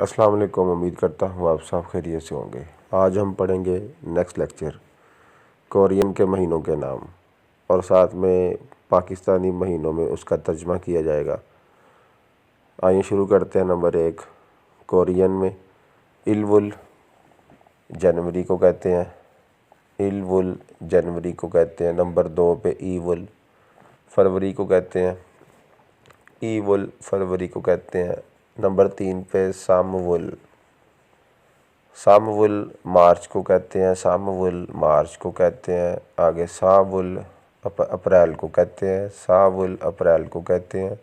अस्सलाम वालेकुम। उम्मीद करता हूँ आप सब खैरियत से होंगे। आज हम पढ़ेंगे नेक्स्ट लेक्चर कोरियन के महीनों के नाम और साथ में पाकिस्तानी महीनों में उसका तर्जमा किया जाएगा। आइए शुरू करते हैं। नंबर 1, कोरियन में इल्वुल जनवरी को कहते हैं। इल्वुल जनवरी को कहते हैं। नंबर 2 पे ईवुल फरवरी को कहते हैं। ईवुल फरवरी को कहते हैं। नंबर 3 पे सामवुल सामवुल मार्च को कहते हैं। सामवुल मार्च को कहते हैं। आगे सावुल अप्रैल को कहते हैं। सावुल अप्रैल को कहते हैं।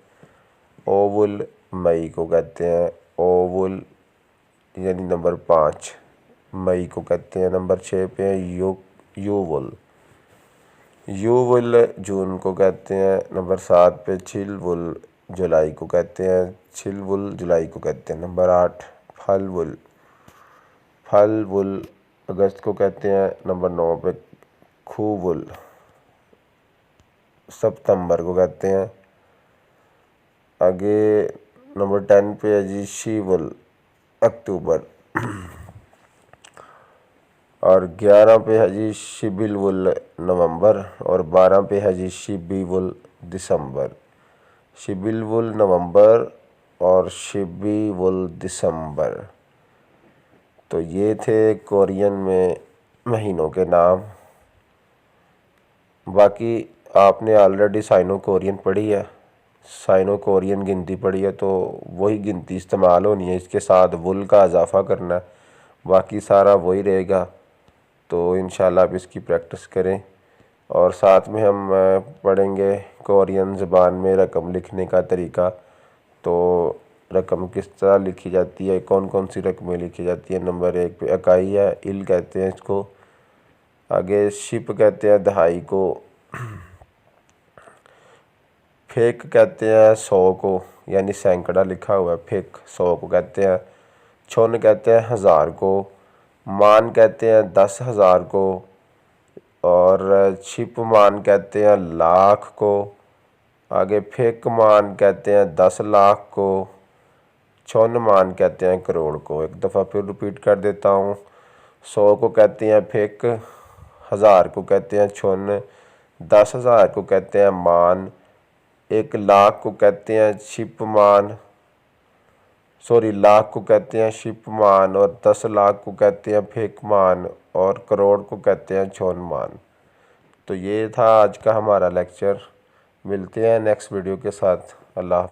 ओवुल मई को कहते हैं। ओवुल यानी नंबर 5 मई को कहते हैं। नंबर 6 पे यूवुल यूवुल जून को कहते हैं। नंबर 7 पे चिलवुल जुलाई को कहते हैं। चिलवुल जुलाई को कहते हैं। नंबर 8 फलवुल फलवुल अगस्त को कहते हैं। नंबर 9 पे खूवुल सितंबर को कहते हैं। आगे नंबर 10 पे है जी शीवुल अक्टूबर और 11 पे है जी शिबिलवुल नवंबर और 12 पे है जी शिबीवुल दिसंबर। शिबिलवुल नवंबर और शिबीवुल दिसंबर। तो ये थे कोरियन में महीनों के नाम। बाकी आपने ऑलरेडी साइनो कोरियन पढ़ी है, साइनो कोरियन गिनती पढ़ी है, तो वही गिनती इस्तेमाल होनी है। इसके साथ वुल का इजाफ़ा करना है, बाकी सारा वही रहेगा। तो इंशाल्लाह आप इसकी प्रैक्टिस करें और साथ में हम पढ़ेंगे कोरियन ज़बान में रकम लिखने का तरीका। तो रकम किस तरह लिखी जाती है, कौन कौन सी रकमें लिखी जाती है। नंबर 1 पे इकाई है, इल कहते हैं इसको। आगे शिप कहते हैं दहाई को। फेक कहते हैं 100 को, यानी सैकड़ा लिखा हुआ है, फेक 100 को कहते हैं। छुन कहते हैं 1000 को। मान कहते हैं 10,000 को और छिप मान कहते हैं लाख को। आगे फेक मान कहते हैं 10 लाख को। छुन मान कहते हैं करोड़ को। एक दफ़ा फिर रिपीट कर देता हूँ। 100 को कहते हैं फेक, 1000 को कहते हैं छुन, 10,000 को कहते हैं मान, 1 लाख को कहते हैं छिप मान, लाख को कहते हैं छिप मान और 10 लाख को कहते हैं फेक मान और करोड़ को कहते हैं छुन मान। तो ये था आज का हमारा लेक्चर। मिलते हैं नेक्स्ट वीडियो के साथ। अल्लाह।